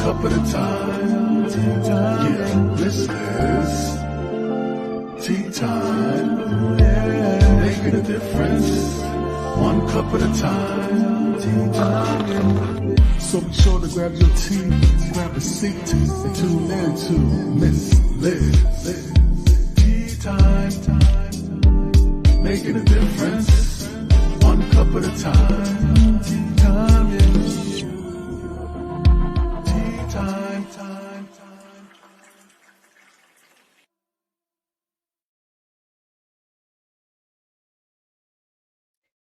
cup at a time. Tea time. Yeah, this is tea time. Yeah. Making a difference. One cup at a time. Tea time. So be sure to grab your tea, grab a seat, and tune in to Miss Liz. Tea time. Making a difference. One cup at a time. Tea time, yeah. Tea time.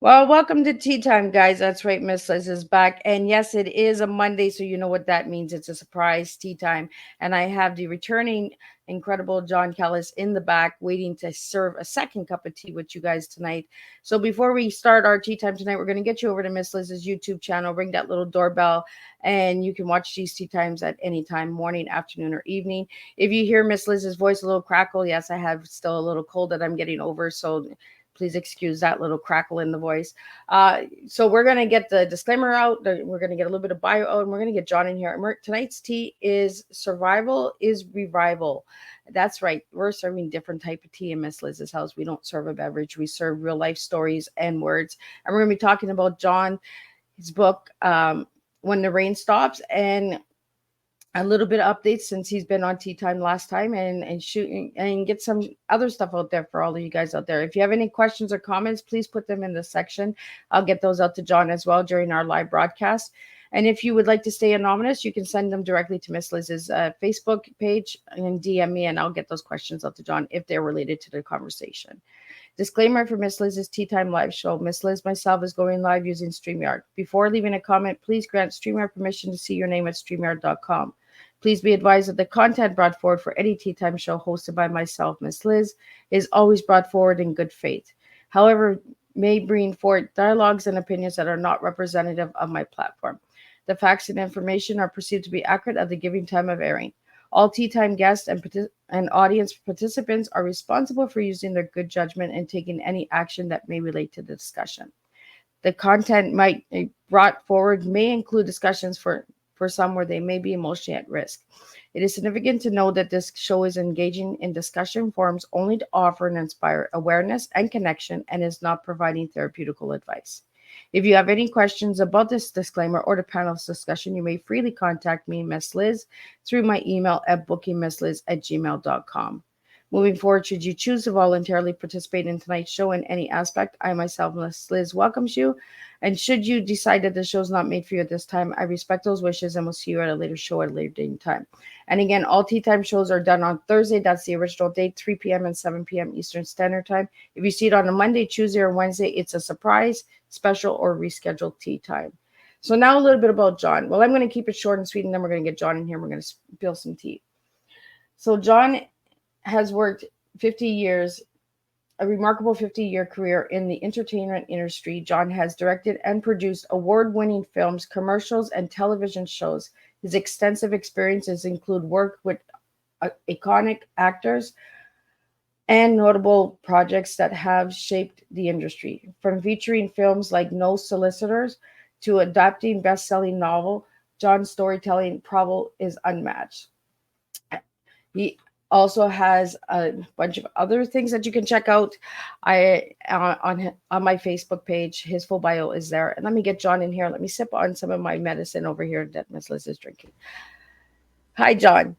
Well, welcome to Tea Time, guys. That's right, Miss Liz is back. And yes, it is a Monday, so you know what that means. It's a surprise tea time. And I have the returning incredible John Callas in the back waiting to serve a second cup of tea with you guys tonight. So before we start our tea time tonight, we're going to get you over to Miss Liz's YouTube channel. Ring that little doorbell, and you can watch these tea times at any time, morning, afternoon, or evening. If you hear Miss Liz's voice a little crackle, yes, I have still a little cold that I'm getting over. So please excuse that little crackle in the voice. So we're going to get the disclaimer out. We're going to get a little bit of bio out, and we're going to get John in here. Tonight's tea is Survival is Revival. That's right. We're serving different type of tea in Miss Liz's house. We don't serve a beverage. We serve real life stories and words. And we're going to be talking about John, his book, When the Rain Stops, and a little bit of updates since he's been on Tea Time last time, and shooting and get some other stuff out there for all of you guys out there. If you have any questions or comments, please put them in the section. I'll get those out to John as well during our live broadcast. And if you would like to stay anonymous, you can send them directly to Miss Liz's Facebook page and DM me, and I'll get those questions out to John if they're related to the conversation. Disclaimer for Miss Liz's Tea Time live show. Miss Liz myself is going live using StreamYard. Before leaving a comment, please grant StreamYard permission to see your name at StreamYard.com. Please be advised that the content brought forward for any Tea Time show hosted by myself, Miss Liz, is always brought forward in good faith. However, may bring forth dialogues and opinions that are not representative of my platform. The facts and information are perceived to be accurate at the given time of airing. All Tea Time guests and audience participants are responsible for using their good judgment and taking any action that may relate to the discussion. The content might brought forward may include discussions for some where they may be emotionally at risk. It is significant to know that this show is engaging in discussion forums only to offer and inspire awareness and connection, and is not providing therapeutical advice. If you have any questions about this disclaimer or the panel's discussion, you may freely contact me, Miss Liz, through my email at bookingmissliz@gmail.com. Moving forward, should you choose to voluntarily participate in tonight's show in any aspect, I myself, Miss Liz, welcomes you. And should you decide that the show is not made for you at this time, I respect those wishes and will see you at a later show at a later date and time. And again, all Tea Time shows are done on Thursday. That's the original date, 3 p.m. and 7 p.m. Eastern Standard Time. If you see it on a Monday, Tuesday, or Wednesday, it's a surprise, special, or rescheduled Tea Time. So now a little bit about John. Well, I'm going to keep it short and sweet, and then we're going to get John in here. We're going to spill some tea. So John has worked 50 years, a remarkable 50-year career in the entertainment industry. John has directed and produced award-winning films, commercials, and television shows. His extensive experiences include work with iconic actors and notable projects that have shaped the industry, from featuring films like No Solicitors to adapting best-selling novel. John's storytelling prowess is unmatched. He also has a bunch of other things that you can check out on my Facebook page. His full bio is there. And let me get John in here. Let me sip on some of my medicine over here that Miss Liz is drinking. Hi, John.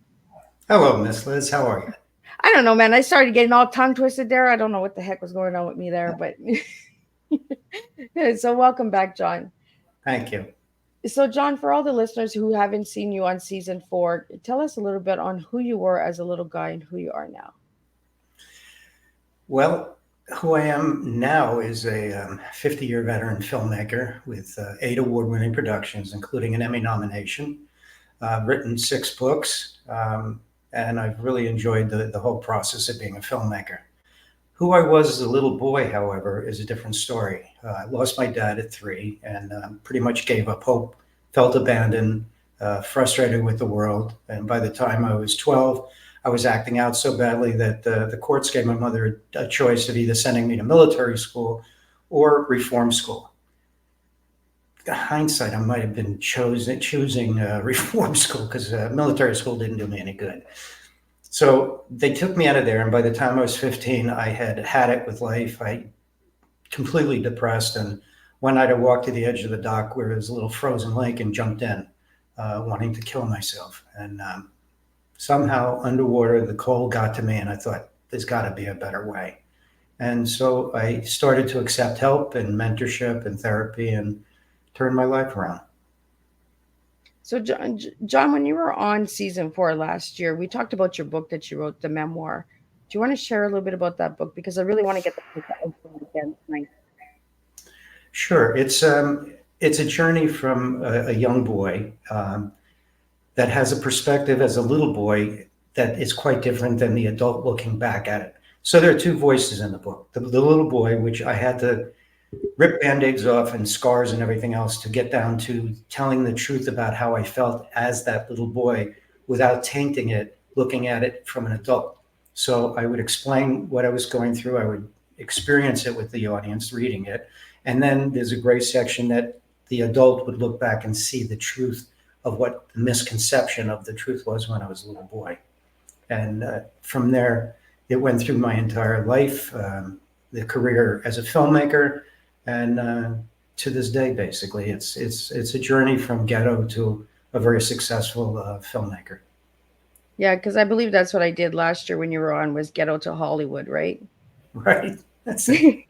Hello, Miss Liz. How are you? I don't know, man. I started getting all tongue twisted there. I don't know what the heck was going on with me there, but so welcome back, John. Thank you. So, John, for all the listeners who haven't seen you on season 4, tell us a little bit on who you were as a little guy and who you are now. Well, who I am now is a 50-year veteran filmmaker with 8 award-winning productions, including an Emmy nomination. I've written 6 books, and I've really enjoyed the whole process of being a filmmaker. Who I was as a little boy, however, is a different story. I lost my dad at 3 and pretty much gave up hope, felt abandoned, frustrated with the world. And by the time I was 12, I was acting out so badly that the courts gave my mother a choice of either sending me to military school or reform school. hindsight, I might have been choosing reform school because military school didn't do me any good. So they took me out of there, and by the time I was 15, I had had it with life. I completely depressed, and one night I walked to the edge of the dock where there was a little frozen lake and jumped in, wanting to kill myself. And somehow underwater, the cold got to me, and I thought, there's got to be a better way. And so I started to accept help and mentorship and therapy and turn my life around. So, John, when you were on season 4 last year, we talked about your book that you wrote, the memoir. Do you want to share a little bit about that book? Because I really want to get the book out again tonight. Sure. It's a journey from a young boy that has a perspective as a little boy that is quite different than the adult looking back at it. So there are two voices in the book. The little boy, which I had to rip Band-Aids off and scars and everything else to get down to telling the truth about how I felt as that little boy without tainting it, looking at it from an adult. So I would explain what I was going through. I would experience it with the audience reading it. And then there's a great section that the adult would look back and see the truth of what the misconception of the truth was when I was a little boy. And from there, it went through my entire life, the career as a filmmaker, and to this day, basically, it's a journey from ghetto to a very successful filmmaker. Yeah, because I believe that's what I did last year when you were on, was Ghetto to Hollywood, right? Right. That's it.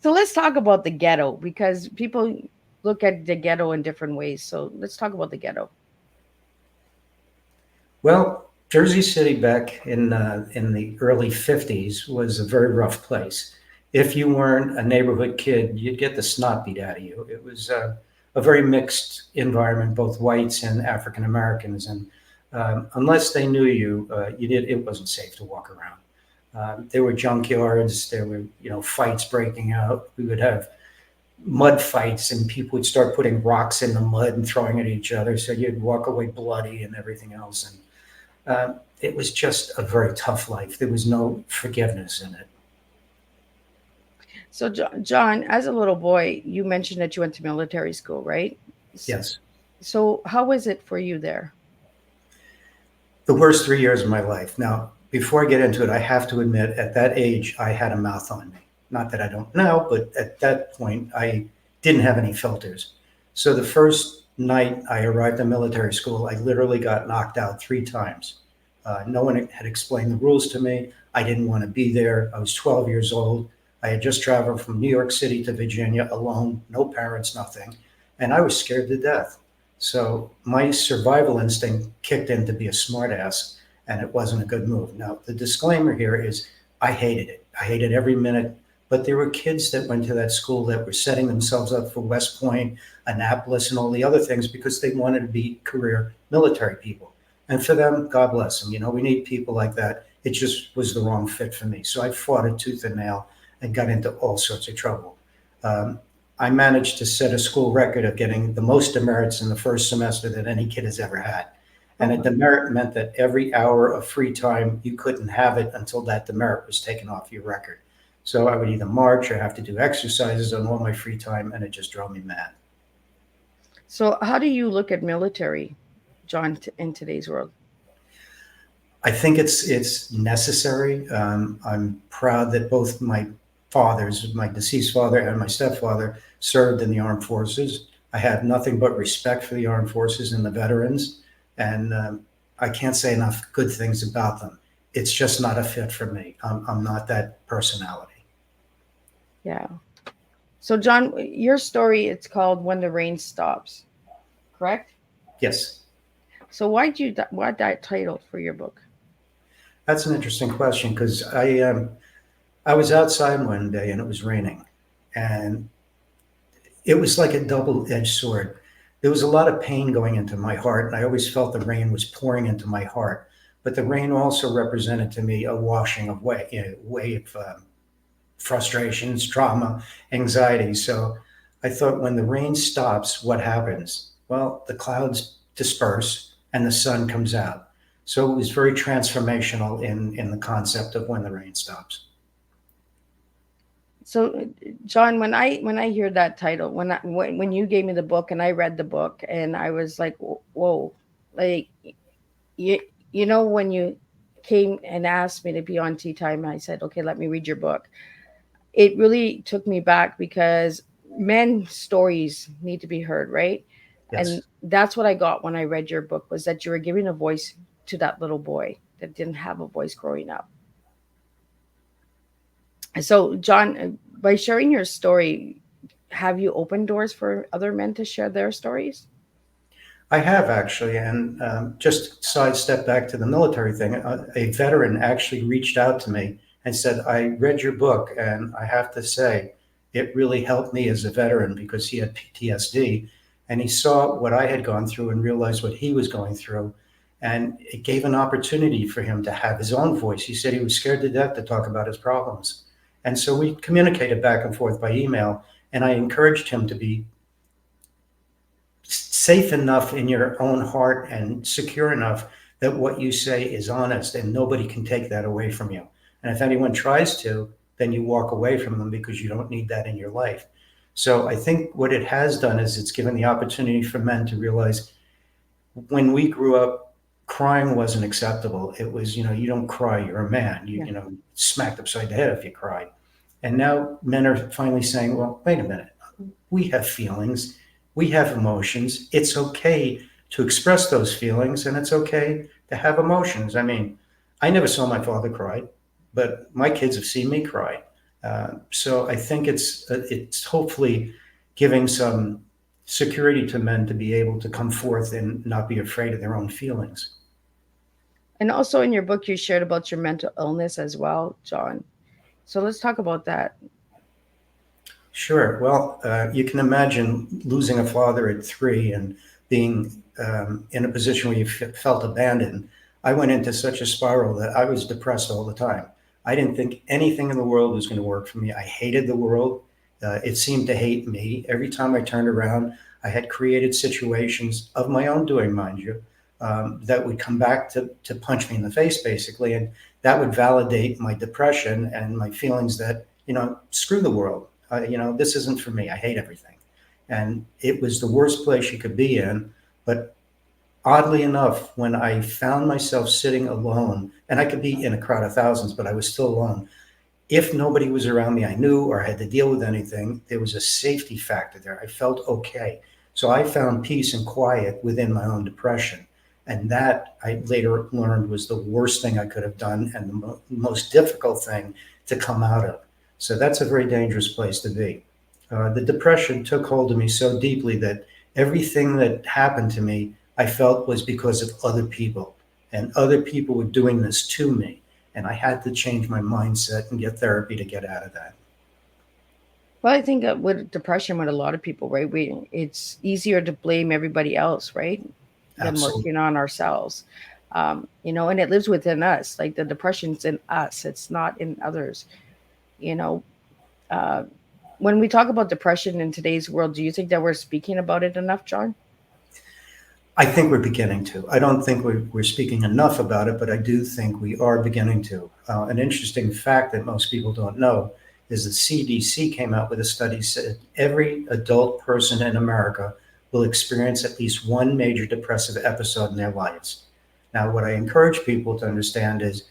So let's talk about the ghetto, because people look at the ghetto in different ways. So let's talk about the ghetto. Well, Jersey City back in the early 50s was a very rough place. If you weren't a neighborhood kid, you'd get the snot beat out of you. It was a very mixed environment, both whites and African Americans, and unless they knew you, it wasn't safe to walk around. There were junkyards. There were fights breaking out. We would have mud fights, and people would start putting rocks in the mud and throwing at each other. So you'd walk away bloody and everything else. And it was just a very tough life. There was no forgiveness in it. So, John, as a little boy, you mentioned that you went to military school, right? Yes. So how was it for you there? The worst 3 years of my life. Now, before I get into it, I have to admit, at that age, I had a mouth on me. Not that I don't now, but at that point, I didn't have any filters. So the first night I arrived at military school, I literally got knocked out 3 times. No one had explained the rules to me. I didn't want to be there. I was 12 years old. I had just traveled from New York City to Virginia alone, no parents, nothing. And I was scared to death. So my survival instinct kicked in to be a smartass, and it wasn't a good move. Now, the disclaimer here is I hated it. I hated every minute. But there were kids that went to that school that were setting themselves up for West Point, Annapolis, and all the other things because they wanted to be career military people. And for them, God bless them. We need people like that. It just was the wrong fit for me. So I fought it tooth and nail and got into all sorts of trouble. I managed to set a school record of getting the most demerits in the first semester that any kid has ever had. And a demerit meant that every hour of free time, you couldn't have it until that demerit was taken off your record. So I would either march or have to do exercises on all my free time, and it just drove me mad. So how do you look at military, John, in today's world? I think it's necessary. I'm proud that both my fathers, my deceased father and my stepfather, served in the armed forces. I have nothing but respect for the armed forces and the veterans, and I can't say enough good things about them. It's just not a fit for me. I'm not that personality. Yeah. So, John, your story, it's called When the Rain Stops, correct? Yes. So why that title for your book? That's an interesting question because I was outside one day and it was raining, and it was like a double-edged sword. There was a lot of pain going into my heart, and I always felt the rain was pouring into my heart. But the rain also represented to me a washing away of frustrations, trauma, anxiety. So I thought, when the rain stops, what happens? Well, the clouds disperse and the sun comes out. So it was very transformational in the concept of When the Rain Stops. So, John, when I hear that title, when you gave me the book and I read the book, and I was like, whoa, like you you know when you came and asked me to be on Tea Time, I said, okay, let me read your book. It really took me back because men's stories need to be heard, right? And Yes. that's what I got when I read your book, was that you were giving a voice to that little boy that didn't have a voice growing up. So, John, by sharing your story, have you opened doors for other men to share their stories? I have actually, and just sidestep back to the military thing. A veteran actually reached out to me and said, "I read your book, and I have to say, it really helped me as a veteran because he had PTSD, and he saw what I had gone through and realized what he was going through, and it gave an opportunity for him to have his own voice." He said he was scared to death to talk about his problems, and so we communicated back and forth by email, and I encouraged him to be safe enough in your own heart and secure enough that what you say is honest and nobody can take that away from you. And if anyone tries to, then you walk away from them because you don't need that in your life. So I think what it has done is it's given the opportunity for men to realize when we grew up, crying wasn't acceptable. It was, you don't cry, you're a man. Yeah. Smacked upside the head if you cried. And now men are finally saying, well, wait a minute, we have feelings, we have emotions. It's okay to express those feelings, and it's okay to have emotions. I mean, I never saw my father cry, but my kids have seen me cry. So I think it's hopefully giving some security to men to be able to come forth and not be afraid of their own feelings. And also in your book, you shared about your mental illness as well, John. So let's talk about that. Sure. Well, you can imagine losing a father at 3 and being in a position where you felt abandoned. I went into such a spiral that I was depressed all the time. I didn't think anything in the world was going to work for me. I hated the world. It seemed to hate me. Every time I turned around, I had created situations of my own doing, mind you, that would come back to punch me in the face, basically. And that would validate my depression and my feelings that, screw the world. This isn't for me. I hate everything. And it was the worst place you could be in. But oddly enough, when I found myself sitting alone, and I could be in a crowd of thousands, but I was still alone. If nobody was around me I knew or had to deal with anything, there was a safety factor there. I felt okay. So I found peace and quiet within my own depression. And that I later learned was the worst thing I could have done and the most difficult thing to come out of. So that's a very dangerous place to be. The depression took hold of me so deeply that everything that happened to me, I felt was because of other people. And other people were doing this to me. And I had to change my mindset and get therapy to get out of that. Well, I think that with depression, with a lot of people, right, it's easier to blame everybody else, right, than Absolutely. working on ourselves. And it lives within us. Like the depression's in us; it's not in others. You know, uh, when we talk about depression in today's world, do you think that we're speaking about it enough, John? I think we're beginning to. I don't think we're speaking enough about it, but I do think we are beginning to. An interesting fact that most people don't know is the CDC came out with a study said every adult person in America will experience at least one major depressive episode in their lives. Now, what I encourage people to understand is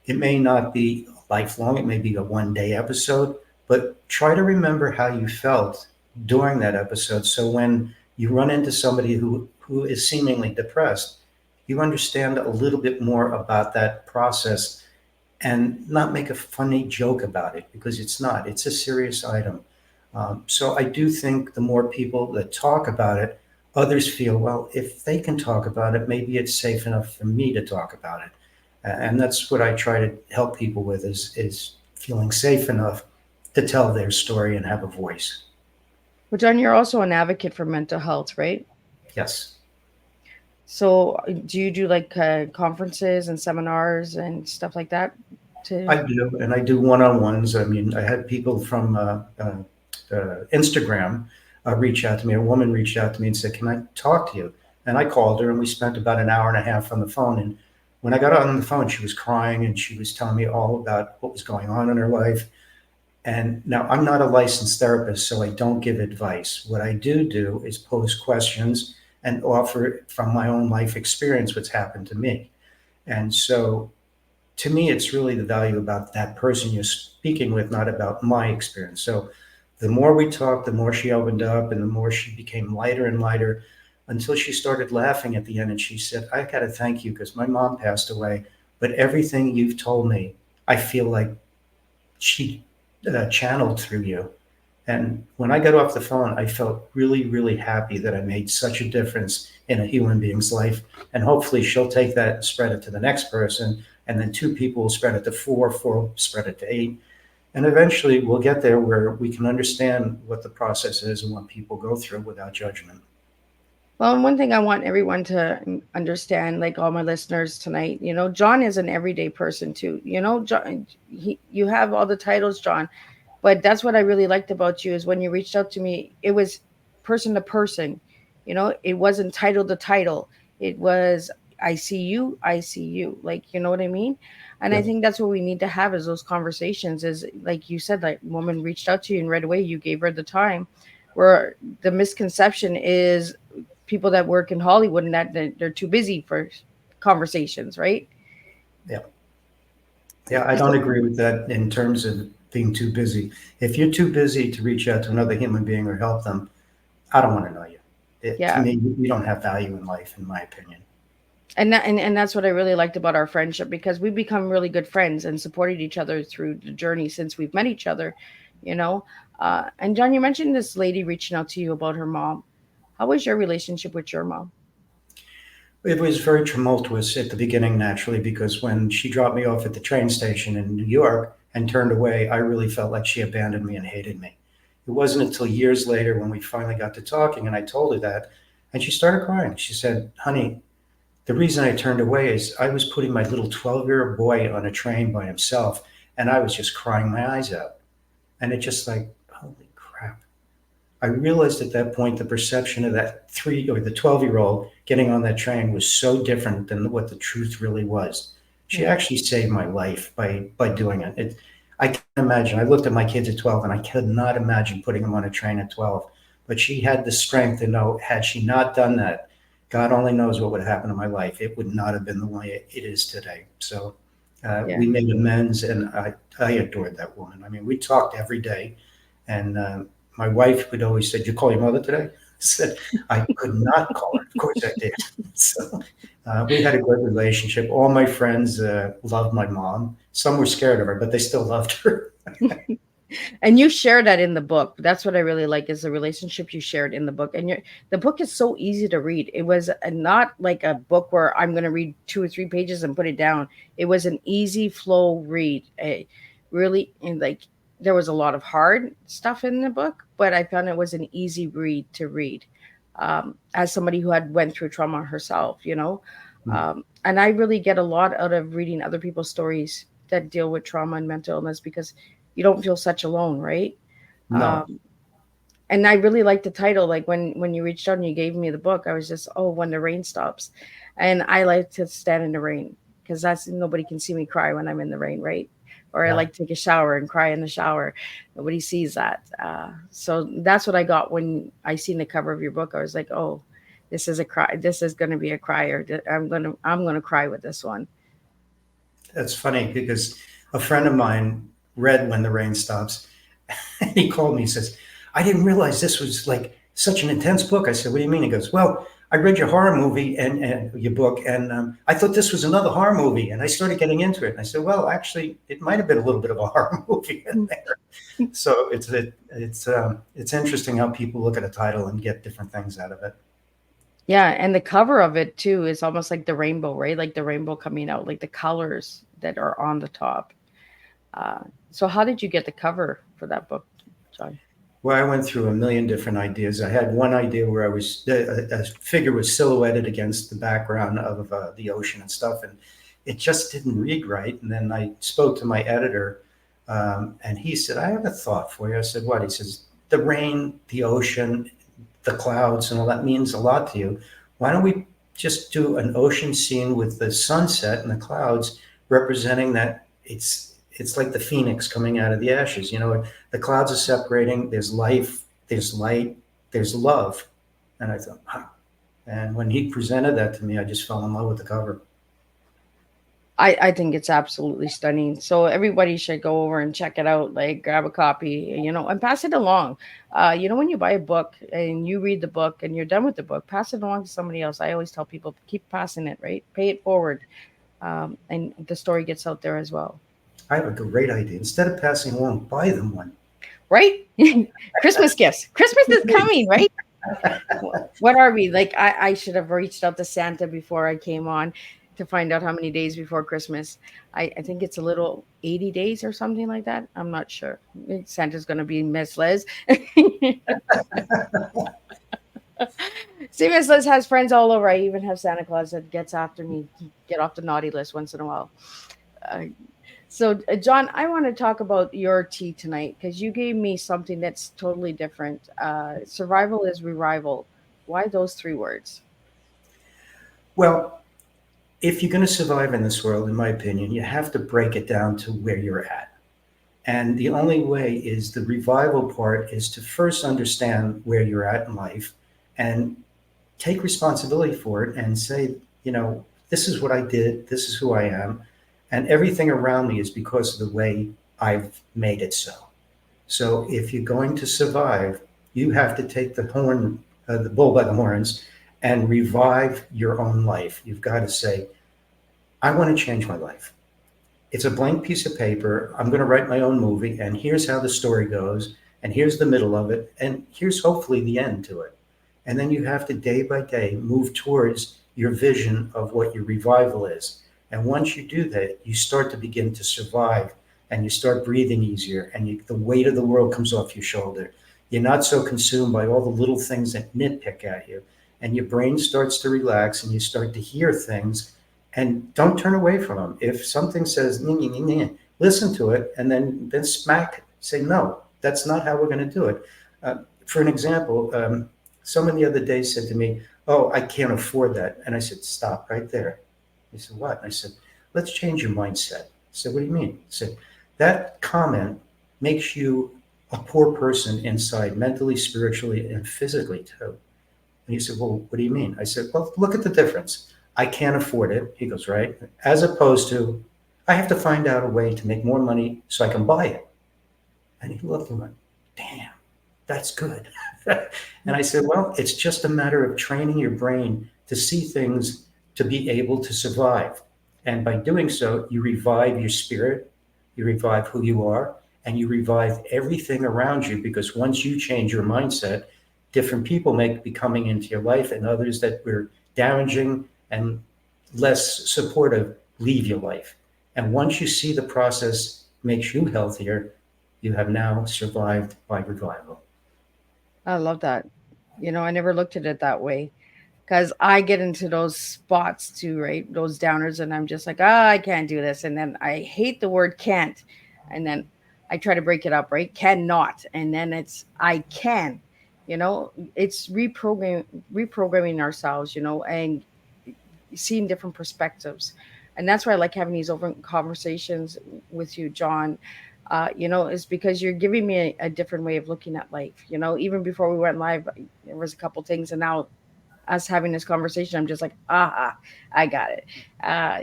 it may not be lifelong, it may be a 1 day episode, but try to remember how you felt during that episode. So when you run into somebody who is seemingly depressed, you understand a little bit more about that process and not make a funny joke about it because it's not, it's a serious item. So I do think the more people that talk about it, others feel, well, if they can talk about it, maybe it's safe enough for me to talk about it. And that's what I try to help people with is feeling safe enough to tell their story and have a voice. Well, John, you're also an advocate for mental health, right? Yes. So, do you do like conferences and seminars and stuff like that? To I do, and I do one-on-ones. I mean, I had people from Instagram reach out to me. A woman reached out to me and said, "Can I talk to you?" And I called her, and we spent about an hour and a half on the phone. And when I got on the phone, she was crying, and she was telling me all about what was going on in her life. And now I'm not a licensed therapist, so I don't give advice. What I do is pose questions and offer from my own life experience what's happened to me. And so to me, it's really the value about that person you're speaking with, not about my experience. So the more we talked, the more she opened up and the more she became lighter and lighter until she started laughing at the end. And she said, I got to thank you because my mom passed away. But everything you've told me, I feel like she channeled through you. And when I got off the phone, I felt really, really happy that I made such a difference in a human being's life. And hopefully she'll take that and spread it to the next person. And then two people will spread it to four, four will spread it to eight. And eventually we'll get there where we can understand what the process is and what people go through without judgment. Well, and one thing I want everyone to understand, like all my listeners tonight, John is an everyday person too. John, you have all the titles, John, but that's what I really liked about you is when you reached out to me, it was person to person. It wasn't title to title. It was I see you. Like, you know what I mean? And I Yeah. think that's what we need to have is those conversations. Is like you said, like woman reached out to you and right away you gave her the time. Where the misconception is people that work in Hollywood and that they're too busy for conversations, right? Yeah. Yeah. I don't So, agree with that in terms of being too busy. If you're too busy to reach out to another human being or help them, I don't want to know you. To yeah. me, you don't have value in life, in my opinion. And that's what I really liked about our friendship because we've become really good friends and supported each other through the journey since we've met each other, you know. And John, you mentioned this lady reaching out to you about her mom. How was your relationship with your mom? It was very tumultuous at the beginning, naturally, because when she dropped me off at the train station in New York and turned away, I really felt like she abandoned me and hated me. It wasn't until years later when we finally got to talking and I told her that, and she started crying. She said, Honey, the reason I turned away is I was putting my little 12-year-old boy on a train by himself, and I was just crying my eyes out. And it just like, holy crap. I realized at that point the perception of that 12-year-old getting on that train was so different than what the truth really was. She Yeah, actually saved my life by doing it. I can't imagine. I looked at my kids at 12 and I could not imagine putting them on a train at 12. But she had the strength to know, had she not done that, God only knows what would have happened to my life. It would not have been the way it is today. So yeah. we made amends, and I adored that woman. I mean, we talked every day, and my wife would always say, "Did you call your mother today?" I said, "I could not call her. Of course I did." So we had a great relationship. All my friends loved my mom. Some were scared of her, but they still loved her. And you share that in the book. That's what I really like is the relationship you shared in the book. And the book is so easy to read. It was not like a book where I'm going to read 2 or 3 pages and put it down. It was an easy flow read. Really, and like there was a lot of hard stuff in the book, but I found it was an easy read to read. As somebody who had went through trauma herself. And I really get a lot out of reading other people's stories that deal with trauma and mental illness because you don't feel such alone, right? No, Um, and I really liked the title. Like when you reached out and you gave me the book, I was just, oh, when the rain stops, and I like to stand in the rain because that's nobody can see me cry when I'm in the rain, right? Or I yeah. like to take a shower and cry in the shower. Nobody sees that. So that's what I got when I seen the cover of your book. I was like, oh, this is a cry. This is going to be a crier. I'm gonna cry with this one. That's funny because a friend of mine read When the Rain Stops, and he called me and says, I didn't realize this was like such an intense book. I said, What do you mean? He goes, Well, I read your horror movie and your book, and I thought this was another horror movie, and I started getting into it. And I said, Well, actually, it might have been a little bit of a horror movie in there. So it's interesting how people look at a title and get different things out of it. Yeah, and the cover of it too is almost like the rainbow, right? Like the rainbow coming out, like the colors that are on the top. So how did you get the cover for that book, John? Well, I went through a million different ideas. I had one idea where a figure was silhouetted against the background of the ocean and stuff, and it just didn't read right. And then I spoke to my editor, and he said, "I have a thought for you." I said, "What?" He says, "The rain, the ocean, the clouds, and all that means a lot to you. Why don't we just do an ocean scene with the sunset and the clouds representing that it's like the phoenix coming out of the ashes. The clouds are separating. There's life, there's light, there's love. And I thought, wow. And when he presented that to me, I just fell in love with the cover. I think it's absolutely stunning. So everybody should go over and check it out. Like grab a copy, and pass it along. When you buy a book and you read the book and you're done with the book, pass it along to somebody else. I always tell people keep passing it, right? Pay it forward, and the story gets out there as well. I have a great idea. Instead of passing along, buy them one. Right? Christmas gifts. Christmas is coming, right? What are we like? I should have reached out to Santa before I came on to find out how many days before Christmas. I think it's a little 80 days or something like that. I'm not sure. Santa's going to be Miss Liz. See, Miss Liz has friends all over. I even have Santa Claus that gets after me, get off the naughty list once in a while. So, John, I want to talk about your tea tonight because you gave me something that's totally different. Survival is revival. Why those three words? Well, if you're going to survive in this world, in my opinion, you have to break it down to where you're at. And the only way is the revival part is to first understand where you're at in life and take responsibility for it and say, this is what I did, this is who I am, and everything around me is because of the way I've made it so. So if you're going to survive, you have to take the bull by the horns and revive your own life. You've got to say, I want to change my life. It's a blank piece of paper. I'm going to write my own movie, and here's how the story goes, and here's the middle of it, and here's hopefully the end to it. And then you have to day by day move towards your vision of what your revival is. And once you do that, you start to begin to survive, and you start breathing easier, and the weight of the world comes off your shoulder. You're not so consumed by all the little things that nitpick at you, and your brain starts to relax, and you start to hear things, and don't turn away from them. If something says, listen to it, and then smack it. Say, no, that's not how we're going to do it. For an example, someone the other day said to me, oh, I can't afford that. And I said, stop right there. He said, what? And I said, let's change your mindset. I said, what do you mean? I said, that comment makes you a poor person inside, mentally, spiritually, and physically too. And he said, well, what do you mean? I said, well, look at the difference. I can't afford it. He goes, right. As opposed to, I have to find out a way to make more money so I can buy it. And he looked and went, damn, that's good. And I said, well, it's just a matter of training your brain to see things, to be able to survive. And by doing so, you revive your spirit, you revive who you are, and you revive everything around you, because once you change your mindset, different people may be coming into your life, and others that were damaging and less supportive leave your life. And once you see the process makes you healthier, you have now survived by revival. I love that. I never looked at it that way because I get into those spots too, right? Those downers, and I'm just like, I can't do this. And then I hate the word can't. And then I try to break it up, right? Cannot. And then it's I can. It's reprogramming ourselves, and seeing different perspectives. And that's why I like having these open conversations with you, John. Is because you're giving me a different way of looking at life. Even before we went live, there was a couple things, and now us having this conversation, I'm just like, I got it.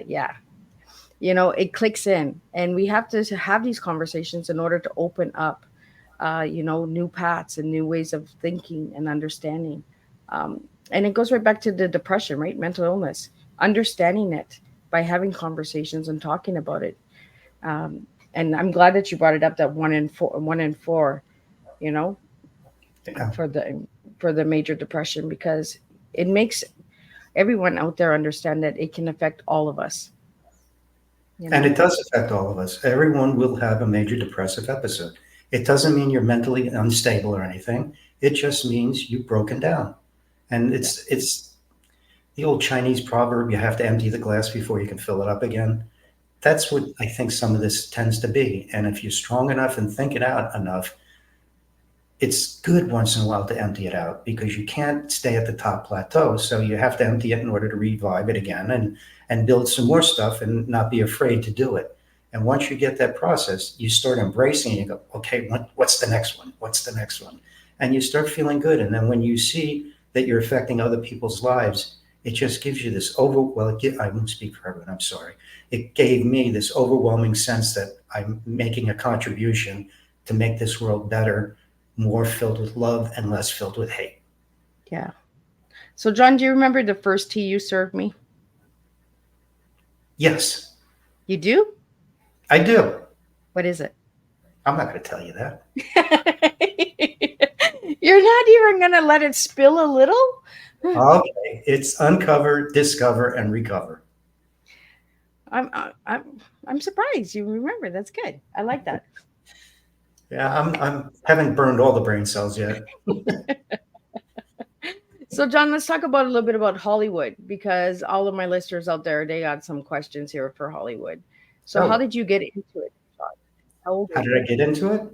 Yeah. It clicks in, and we have to have these conversations in order to open up, new paths and new ways of thinking and understanding. And it goes right back to the depression, right? Mental illness, understanding it by having conversations and talking about it. And I'm glad that you brought it up, that 1 in 4, Yeah. for the major depression, because it makes everyone out there understand that it can affect all of us. And it does affect all of us. Everyone will have a major depressive episode. It doesn't mean you're mentally unstable or anything. It just means you've broken down. And it's the old Chinese proverb, you have to empty the glass before you can fill it up again. That's what I think some of this tends to be. And if you're strong enough and think it out enough, it's good once in a while to empty it out, because you can't stay at the top plateau. So you have to empty it in order to revive it again and build some more stuff and not be afraid to do it. And once you get that process, you start embracing it. You go, okay, what's the next one? What's the next one? And you start feeling good. And then when you see that you're affecting other people's lives, it just gives you this I won't speak for everyone, I'm sorry. It gave me this overwhelming sense that I'm making a contribution to make this world better, more filled with love and less filled with hate. Yeah. So, John, do you remember the first tea you served me? Yes, You do? I do. What is it? I'm not going to tell you that. You're not even going to let it spill a little? Okay, it's uncover, discover, and recover. I'm surprised you remember. That's good. I like that. Yeah, I'm haven't burned all the brain cells yet. So, John, let's talk about a little bit about Hollywood, because all of my listeners out there, they got some questions here for Hollywood. So, how did you get into it, John? How old How were did I get into it?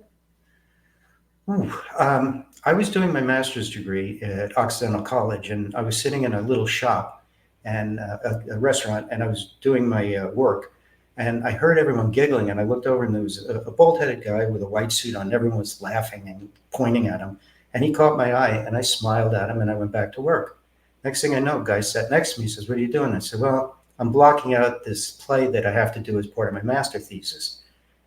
I was doing my master's degree at Occidental College, and I was sitting in a little shop and a restaurant, and I was doing my work, and I heard everyone giggling, and I looked over, and there was a bald-headed guy with a white suit on. Everyone was laughing and pointing at him, and he caught my eye, and I smiled at him, and I went back to work. Next thing I know, a guy sat next to me. He says, "What are you doing?" I said, "Well, I'm blocking out this play that I have to do as part of my master thesis."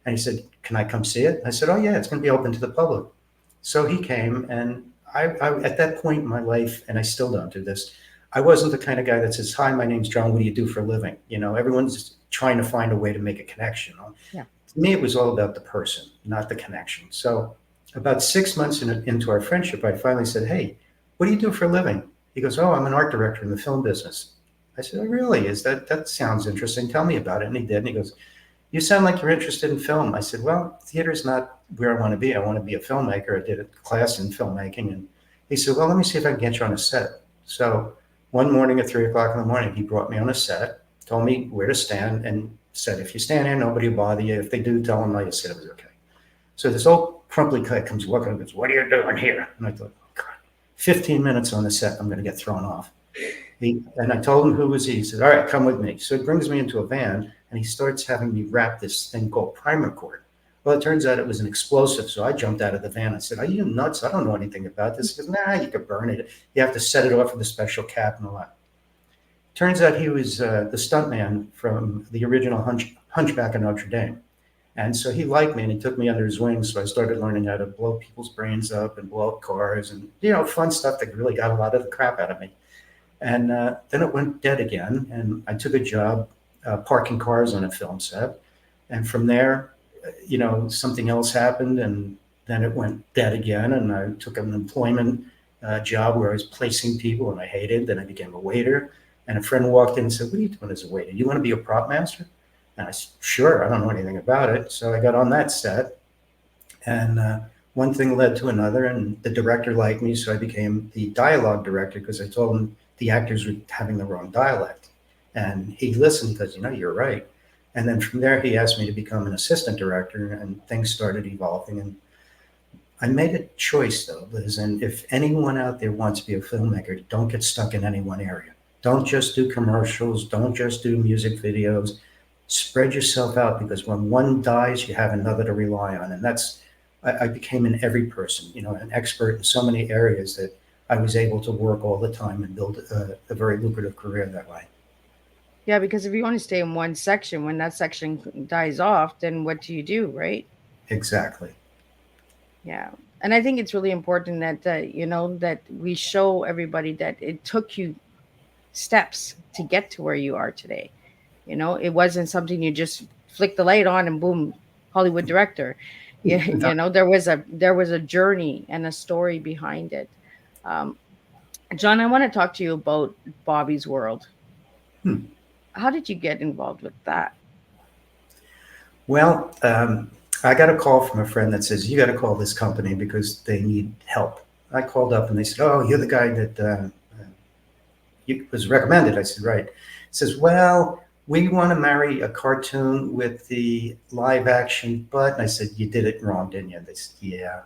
And he said, "Can I come see it?" I said, "Oh yeah, it's going to be open to the public." So he came, and I at that point in my life, and I still don't do this, I wasn't the kind of guy that says, "Hi, my name's John. What do you do for a living?" You know, everyone's trying to find a way to make a connection. Yeah. To me, it was all about the person, not the connection. So about 6 months into our friendship, I finally said, "Hey, what do you do for a living?" He goes, "Oh, I'm an art director in the film business." I said, "Oh, really? That sounds interesting. Tell me about it." And he did. And he goes, "You sound like you're interested in film." I said, "Well, theater's not where I want to be. I want to be a filmmaker." I did a class in filmmaking. And he said, "Well, let me see if I can get you on a set." So one morning at 3 o'clock in the morning, he brought me on a set, told me where to stand, and said, "If you stand here, nobody will bother you. If they do, tell them I just said it was okay." So this old crumply guy comes walking and goes, "What are you doing here?" And I thought, God, 15 minutes on the set, I'm going to get thrown off. And I told him who was he. He said, "All right, come with me." So he brings me into a van, and he starts having me wrap this thing called primer cord. Well, it turns out it was an explosive. So I jumped out of the van. I said, "Are you nuts? I don't know anything about this." He goes, "Nah, you could burn it. You have to set it off with a special cap and all that." Turns out he was the stuntman from the original Hunchback of Notre Dame. And so he liked me, and he took me under his wing. So I started learning how to blow people's brains up and blow up cars and, fun stuff that really got a lot of the crap out of me. And then it went dead again, and I took a job parking cars on a film set. And from there, something else happened, and then it went dead again. And I took an employment job where I was placing people, and I hated. Then I became a waiter. And a friend walked in and said, "What are you doing as a waiter? You want to be a prop master?" And I said, "Sure, I don't know anything about it." So I got on that set, and one thing led to another, and the director liked me, so I became the dialogue director because I told him the actors were having the wrong dialect. And he listened because, "You're right." And then from there, he asked me to become an assistant director, and things started evolving. And I made a choice, though, Liz, and if anyone out there wants to be a filmmaker, don't get stuck in any one area. Don't just do commercials. Don't just do music videos. Spread yourself out, because when one dies, you have another to rely on. And I became an every person, an expert in so many areas that I was able to work all the time and build a very lucrative career that way. Yeah, because if you only stay in one section, when that section dies off, then what do you do, right? Exactly. Yeah. And I think it's really important that, that we show everybody that it took you steps to get to where you are today. It wasn't something you just flick the light on and boom, Hollywood director. There was a journey and a story behind it. John, I want to talk to you about Bobby's World. How did you get involved with that? Well, I got a call from a friend that says, "You got to call this company because they need help." I called up and they said, "Oh, you're the guy that you was recommended." I said, "Right." It says, "Well, we want to marry a cartoon with the live action, but," and I said, "You did it wrong, didn't you?" They said, "Yeah,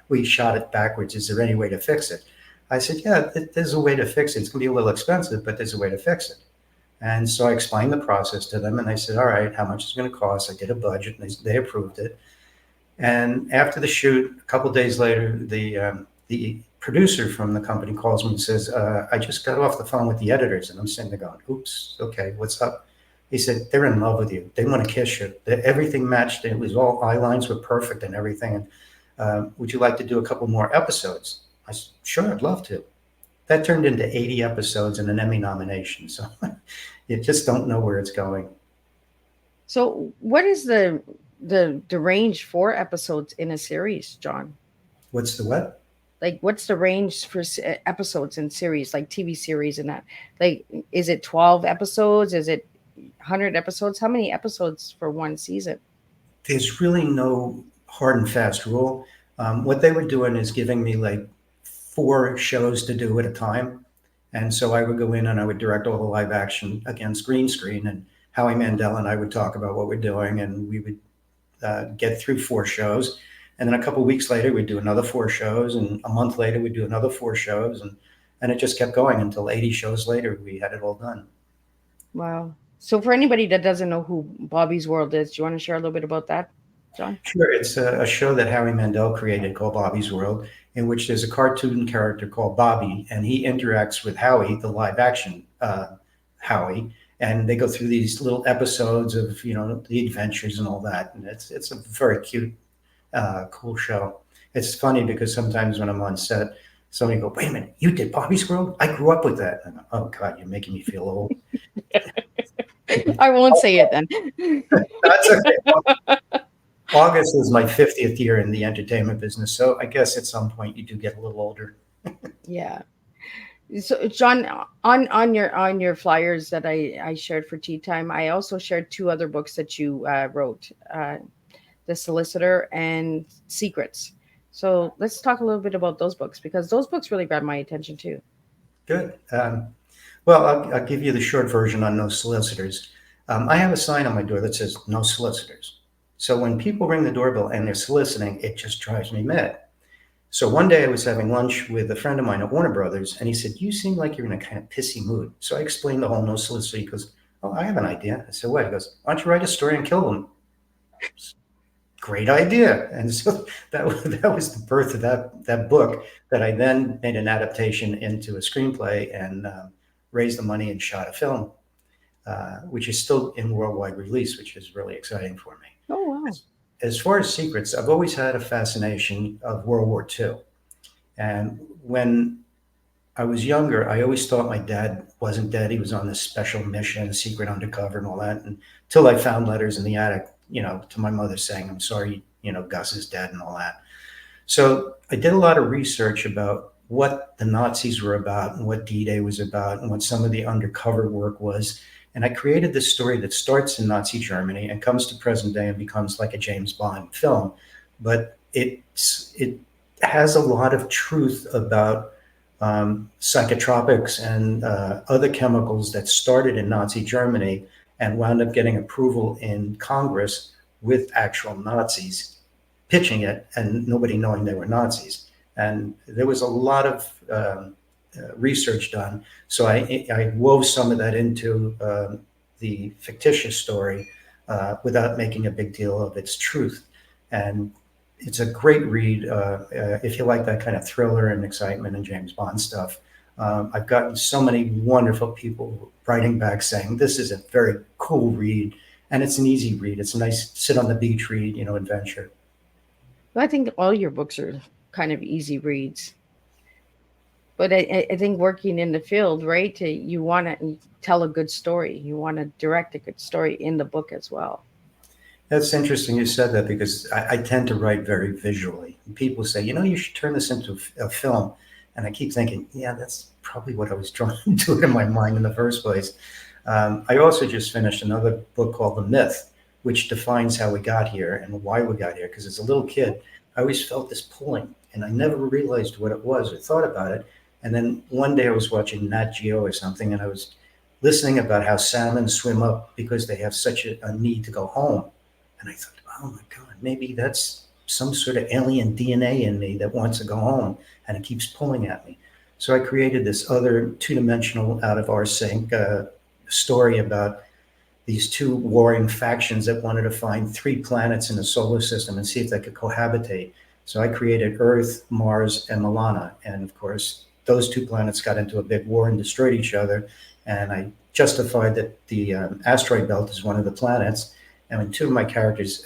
we shot it backwards. Is there any way to fix it?" I said, "Yeah, there's a way to fix it. It's going to be a little expensive, but there's a way to fix it." And so I explained the process to them, and they said, all right, how much is it going to cost? I did a budget, and they approved it. And after the shoot, a couple of days later, the producer from the company calls me and says, I just got off the phone with the editors. And I'm sitting there going, oops, okay, what's up? He said, they're in love with you. They want to kiss you. Everything matched. It was all eye lines were perfect and everything. And would you like to do a couple more episodes? I said, sure, I'd love to. That turned into 80 episodes and an Emmy nomination. So you just don't know where it's going. So what is the range for episodes in a series, John? What's the what? Like, what's the range for episodes in series, like TV series and that? Like, is it 12 episodes? Is it 100 episodes? How many episodes for one season? There's really no hard and fast rule. What they were doing is giving me like 4 shows to do at a time. And so I would go in and I would direct all the live action against green screen, and Howie Mandel and I would talk about what we're doing, and we would get through 4 shows. And then a couple of weeks later, we'd do another 4 shows. And a month later, we'd do another 4 shows. And it just kept going until 80 shows later, we had it all done. Wow. So for anybody that doesn't know who Bobby's World is, do you want to share a little bit about that, John? Sure. It's a show that Howie Mandel created called Bobby's World, in which there's a cartoon character called Bobby, and he interacts with Howie, the live action Howie, and they go through these little episodes of, the adventures and all that. And it's a very cute, cool show. It's funny because sometimes when I'm on set, somebody go, wait a minute, you did Bobby's World? I grew up with that. And oh God, you're making me feel old. I won't say it then. That's okay. August is my 50th year in the entertainment business. So I guess at some point you do get a little older. Yeah. So John, on your flyers that I shared for Tea Time, I also shared 2 other books that you wrote, The Solicitor and Secrets. So let's talk a little bit about those books, because those books really grabbed my attention too. Good. Well, I'll give you the short version on No Solicitors. I have a sign on my door that says No Solicitors. So when people ring the doorbell and they're soliciting, it just drives me mad. So one day I was having lunch with a friend of mine at Warner Brothers, and he said, you seem like you're in a kind of pissy mood. So I explained the whole no solicitor. He goes, oh, I have an idea. I said, what? He goes, why don't you write a story and kill them? Great idea. And so that was the birth of that book, that I then made an adaptation into a screenplay and raised the money and shot a film, which is still in worldwide release, which is really exciting for me. Oh, wow. As far as secrets, I've always had a fascination of World War II. And when I was younger, I always thought my dad wasn't dead. He was on this special mission, secret undercover and all that. Until I found letters in the attic, to my mother saying, I'm sorry, Gus is dead and all that. So I did a lot of research about what the Nazis were about and what D-Day was about and what some of the undercover work was. And I created this story that starts in Nazi Germany and comes to present day and becomes like a James Bond film. But it has a lot of truth about psychotropics and other chemicals that started in Nazi Germany and wound up getting approval in Congress with actual Nazis pitching it and nobody knowing they were Nazis. And there was a lot of research done. So I wove some of that into the fictitious story without making a big deal of its truth. And it's a great read if you like that kind of thriller and excitement and James Bond stuff. I've gotten so many wonderful people writing back saying, this is a very cool read. And it's an easy read. It's a nice sit on the beach read, adventure. Well, I think all your books are kind of easy reads. But I think working in the field, right, you want to tell a good story. You want to direct a good story in the book as well. That's interesting you said that, because I tend to write very visually. People say, you should turn this into a film. And I keep thinking, yeah, that's probably what I was trying to do in my mind in the first place. I also just finished another book called The Myth, which defines how we got here and why we got here. Because as a little kid, I always felt this pulling, and I never realized what it was or thought about it. And then one day I was watching Nat Geo or something, and I was listening about how salmon swim up because they have such a need to go home. And I thought, oh my God, maybe that's some sort of alien DNA in me that wants to go home, and it keeps pulling at me. So I created this other 2-dimensional, out of our sync story about these two warring factions that wanted to find 3 planets in the solar system and see if they could cohabitate. So I created Earth, Mars, and Milana. And of course, those 2 planets got into a big war and destroyed each other. And I justified that the asteroid belt is one of the planets. And when 2 of my characters,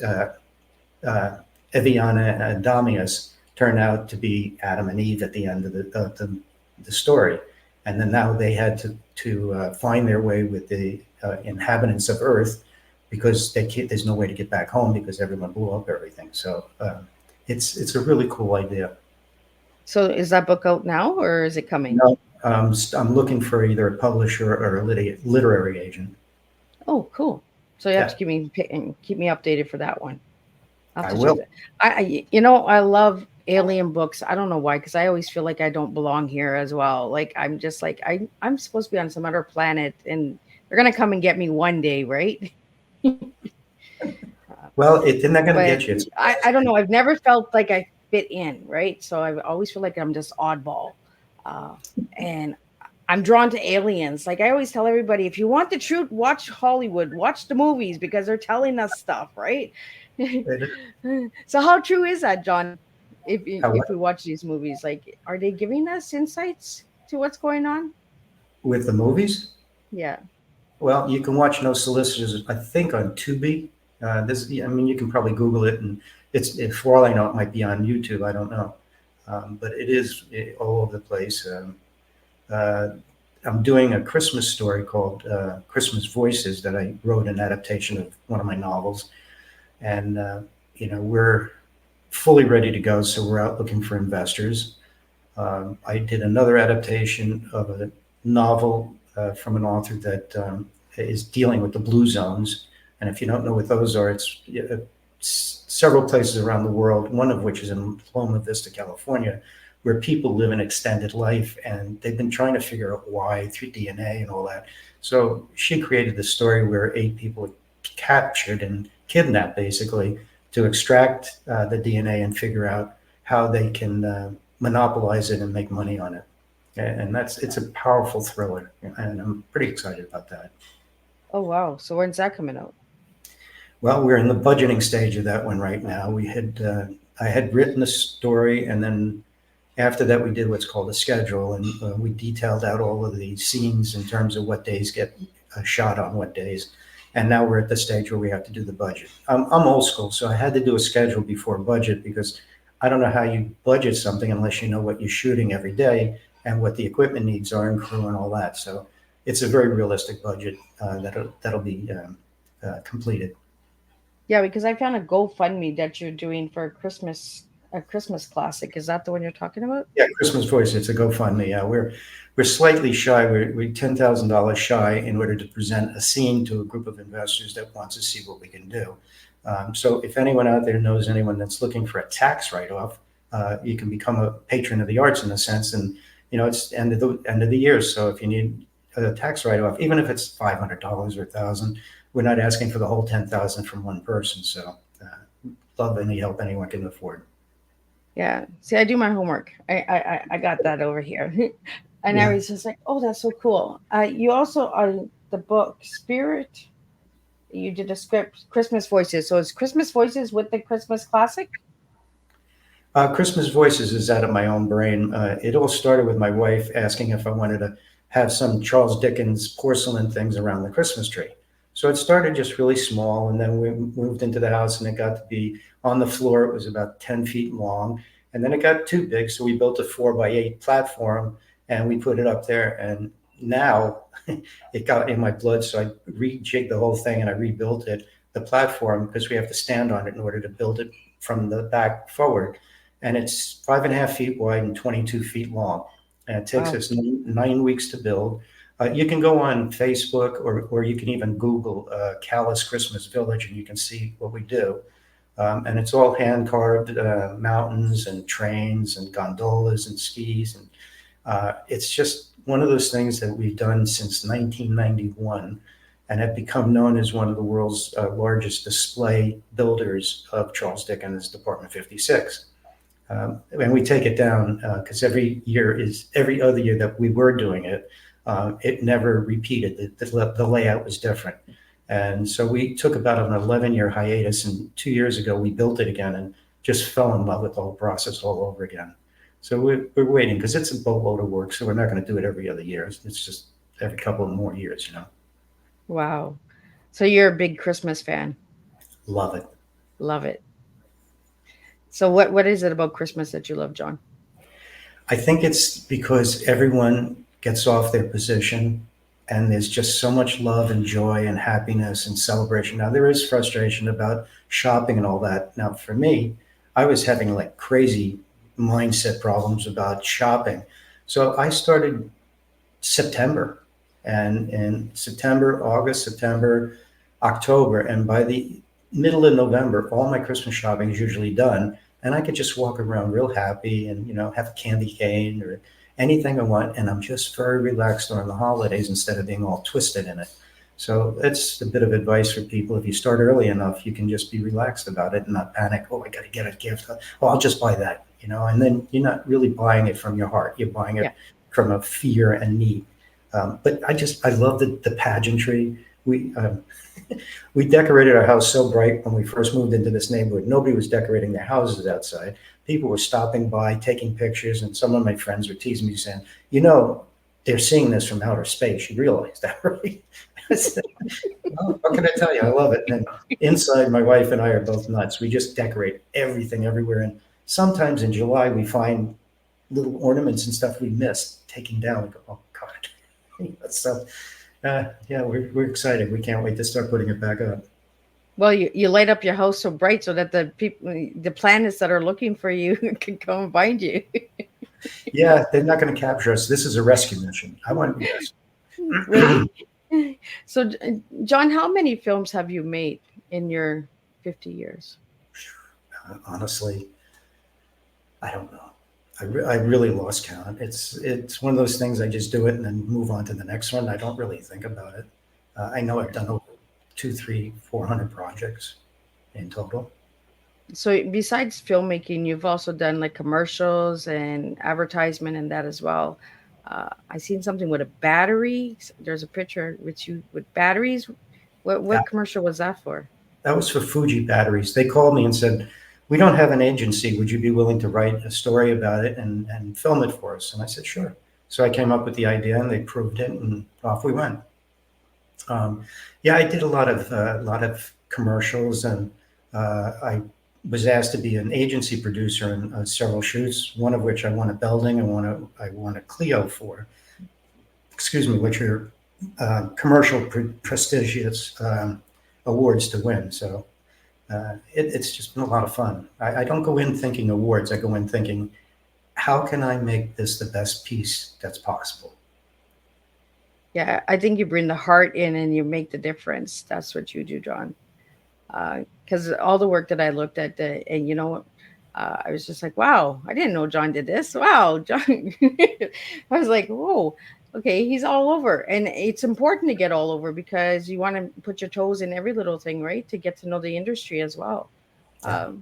Eviana and Damius, turned out to be Adam and Eve at the end of the story. And then now they had to find their way with the inhabitants of Earth, because there's no way to get back home because everyone blew up everything. So it's a really cool idea. So is that book out now, or is it coming? No, I'm looking for either a publisher or a literary agent. Oh, cool. So you have to keep me updated for that one. I will. I love alien books. I don't know why, because I always feel like I don't belong here as well. Like I'm just like I'm supposed to be on some other planet, and they're gonna come and get me one day, right? Well, they're not gonna get you. I don't know. I've never felt like I fit in, right? So I always feel like I'm just oddball, and I'm drawn to aliens. Like I always tell everybody, if you want the truth, watch Hollywood, watch the movies, because they're telling us stuff, right? So how true is that, John? If we watch these movies, like, are they giving us insights to what's going on with the movies? Yeah. Well, you can watch No Solicitors, I think, on Tubi. You can probably Google it, and for all I know, it might be on YouTube. I don't know, but it is all over the place. I'm doing a Christmas story called Christmas Voices that I wrote an adaptation of one of my novels, and we're fully ready to go. So we're out looking for investors. I did another adaptation of a novel from an author that is dealing with the blue zones. And if you don't know what those are, it's several places around the world, one of which is in Loma Vista, California, where people live an extended life, and they've been trying to figure out why through DNA and all that. So she created the story where 8 people were captured and kidnapped, basically, to extract the DNA and figure out how they can monopolize it and make money on it. And it's a powerful thriller, and I'm pretty excited about that. Oh, wow. So when's that coming out? Well, we're in the budgeting stage of that one right now. I had written the story, and then after that, we did what's called a schedule, and we detailed out all of the scenes in terms of what days get shot on what days. And now we're at the stage where we have to do the budget. I'm old school, so I had to do a schedule before budget, because I don't know how you budget something unless you know what you're shooting every day and what the equipment needs are and crew and all that. So it's a very realistic budget that'll be completed. Yeah, because I found a GoFundMe that you're doing for a Christmas classic. Is that the one you're talking about? Yeah, Christmas Voice. It's a GoFundMe. Yeah, we're slightly shy. We're $10,000 shy in order to present a scene to a group of investors that wants to see what we can do. So if anyone out there knows anyone that's looking for a tax write-off, you can become a patron of the arts in a sense. And it's end of the year, so if you need a tax write-off, even if it's $500 or $1,000, we're not asking for the whole $10,000 from one person. So love any help anyone can afford. Yeah. See, I do my homework. I got that over here. And I was just like, oh, that's so cool. You also are the book Spirit. You did a script, Christmas Voices. So it's Christmas Voices with the Christmas classic? Christmas Voices is out of my own brain. It all started with my wife asking if I wanted to have some Charles Dickens porcelain things around the Christmas tree. So it started just really small, and then we moved into the house, and it got to be on the floor. It was about 10 feet long, and then it got too big, so we built a 4x8 platform, and we put it up there. And now it got in my blood, so I rejigged the whole thing and I rebuilt it, the platform, because we have to stand on it in order to build it from the back forward. And it's 5.5 feet wide and 22 feet long, and it takes us 9 weeks to build. You can go on Facebook, or you can even Google Callas Christmas Village, and you can see what we do. And it's all hand carved mountains and trains and gondolas and skis. And it's just one of those things that we've done since 1991 and have become known as one of the world's largest display builders of Charles Dickens' Department 56. And we take it down because every other year that we were doing it, it never repeated. The layout was different. And so we took about an 11-year hiatus, and 2 years ago we built it again and just fell in love with the whole process all over again. So we're waiting because it's a boatload of work. So we're not going to do it every other year. It's just every couple of more years, you know. Wow. So you're a big Christmas fan. Love it. Love it. So what is it about Christmas that you love, John? I think it's because everyone gets off their position and there's just so much love and joy and happiness and celebration. Now, there is frustration about shopping and all that. Now, for me, I was having like crazy mindset problems about shopping. So I started September, and in September, August, September, October, and by the middle of November, all my Christmas shopping is usually done, and I could just walk around real happy and have a candy cane or anything I want, and I'm just very relaxed during the holidays instead of being all twisted in it. So that's a bit of advice for people. If you start early enough, you can just be relaxed about it and not panic. Oh, I got to get a gift. Oh, I'll just buy that, and then you're not really buying it from your heart. You're buying it from a fear and need. But I love the pageantry. We decorated our house so bright when we first moved into this neighborhood. Nobody was decorating their houses outside. People were stopping by, taking pictures, and some of my friends were teasing me saying, they're seeing this from outer space. You realize that, right? I said, well, what can I tell you? I love it. And inside, my wife and I are both nuts. We just decorate everything everywhere. And sometimes in July, we find little ornaments and stuff we missed taking down. We go, oh, God. So, yeah, we're excited. We can't wait to start putting it back up. Well, you light up your house so bright so that the planets that are looking for you can come and find you. Yeah, they're not going to capture us. This is a rescue mission. I want to be rescued. Really? So, John, how many films have you made in your 50 years? Honestly, I don't know. I really lost count. It's one of those things. I just do it and then move on to the next one. I don't really think about it. I know I've done over 200, 300, 400 projects in total. So besides filmmaking, you've also done like commercials and advertisement and that as well. I seen something with a battery. There's a picture with you with batteries. What commercial was that for? That was for Fuji batteries. They called me and said, we don't have an agency. Would you be willing to write a story about it and film it for us? And I said, sure. So I came up with the idea and they proved it and off we went. Yeah, I did a lot of commercials, and I was asked to be an agency producer in several shoots, one of which I won a Belding and I won a Clio for, which are commercial prestigious awards to win. So it's just been a lot of fun. I don't go in thinking awards. I go in thinking, how can I make this the best piece that's possible? Yeah, I think you bring the heart in and you make the difference. That's what you do, John. Because all the work that I looked at, and I was just like, wow, I didn't know John did this. Wow, John. I was like, whoa, okay, he's all over. And it's important to get all over because you want to put your toes in every little thing, right? To get to know the industry as well. Yeah.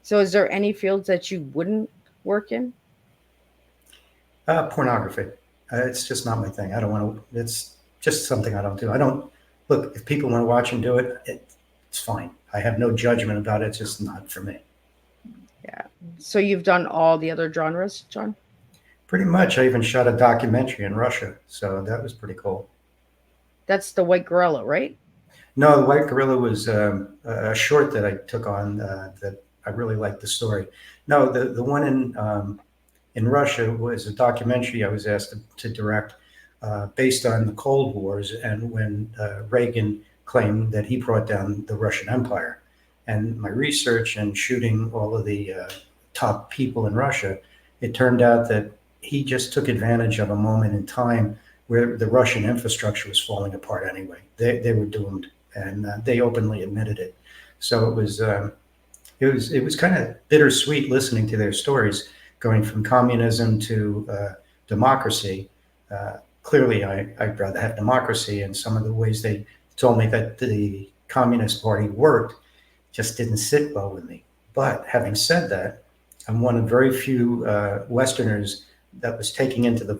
So is there any fields that you wouldn't work in? Pornography. It's just not my thing. I don't want to. It's just something I don't do. I don't look. If people want to watch and do it, it's fine. I have no judgment about it. It's just not for me. Yeah. So you've done all the other genres, John? Pretty much. I even shot a documentary in Russia, so that was pretty cool. That's the White Gorilla, right? No, the White Gorilla was a short that I took on that I really liked the story. No, the one in Russia was a documentary I was asked to direct based on the Cold Wars and when Reagan claimed that he brought down the Russian Empire. And my research and shooting all of the top people in Russia, it turned out that he just took advantage of a moment in time where the Russian infrastructure was falling apart anyway. They were doomed, and they openly admitted it. So it was kind of bittersweet listening to their stories, going from communism to democracy. Clearly, I'd rather have democracy, and some of the ways they told me that the Communist Party worked just didn't sit well with me. But having said that, I'm one of very few Westerners that was taken into the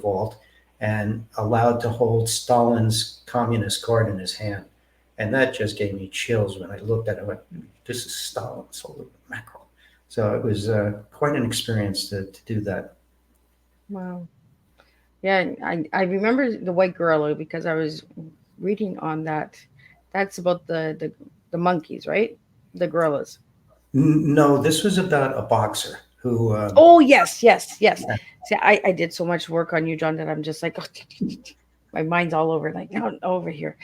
vault and allowed to hold Stalin's communist card in his hand. And that just gave me chills when I looked at it. I went, this is Stalin's holy mackerel. So it was quite an experience to do that. Wow. Yeah, I remember the white gorilla because I was reading on that. That's about the monkeys, right? The gorillas. No, this was about a boxer who, Oh yes, yes, yes. See, I did so much work on you, John, that I'm just like, my mind's all over, like out over here.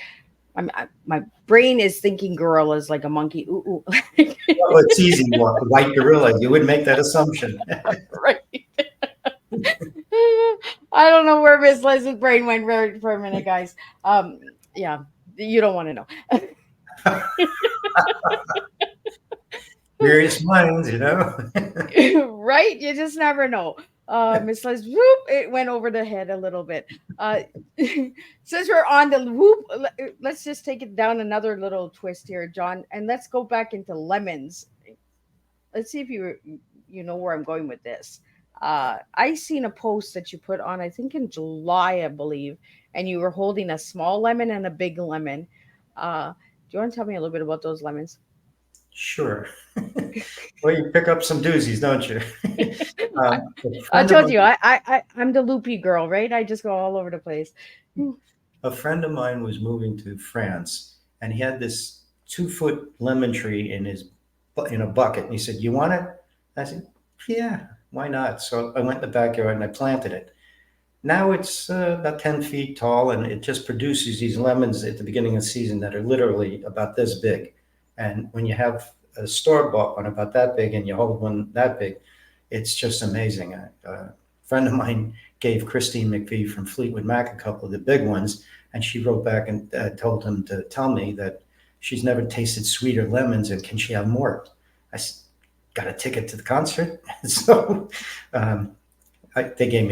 My brain is thinking gorillas like a monkey. Ooh, ooh. well, it's easy, white gorilla. You would make that assumption. Right. I don't know where Miss Liz's brain went for a minute, guys. Yeah, you don't want to know. Curious minds, Right? You just never know. Miss Liz, whoop, it went over the head a little bit. Since we're on the whoop, let's just take it down another little twist here, John, and let's go back into lemons. Let's see if you know where I'm going with this. I seen a post that you put on, I think in July, I believe, and you were holding a small lemon and a big lemon. Do you want to tell me a little bit about those lemons? Sure. Well, you pick up some doozies, don't you? I, A I friend of told mine, you, I'm the loopy girl, right? I just go all over the place. a friend of mine was moving to France, and he had this 2 foot lemon tree in a bucket, and he said, "You want it?" I said, "Yeah, why not?" So I went in the backyard and I planted it. Now it's about 10 feet tall, and it just produces these lemons at the beginning of the season that are literally about this big. And when you have a store bought one about that big and you hold one that big, it's just amazing. A friend of mine gave Christine McVie from Fleetwood Mac a couple of the big ones, and she wrote back and told him to tell me that she's never tasted sweeter lemons and can she have more? I got a ticket to the concert, so um, they gave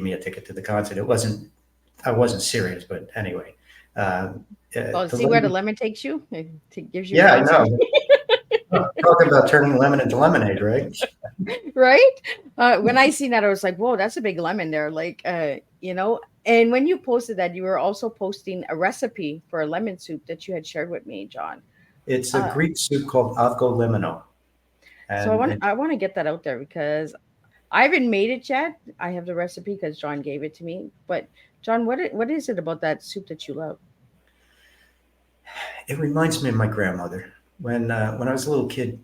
me a ticket to the concert. I wasn't serious, but anyway. Uh, Oh, the see where the lemon, lemon takes you? It gives you an yeah, I answer. know. Talk about turning lemon into lemonade, right? Right? When I seen that, I was like, whoa, that's a big lemon there. Like, and when you posted that, you were also posting a recipe for a lemon soup that you had shared with me, John. It's a Uh, Greek soup called avgolemino, so I and want I want to get that out there because I haven't made it yet. I have the recipe because John gave it to me. But John, what is it about that soup that you love? it reminds me of my grandmother. When I was a little kid,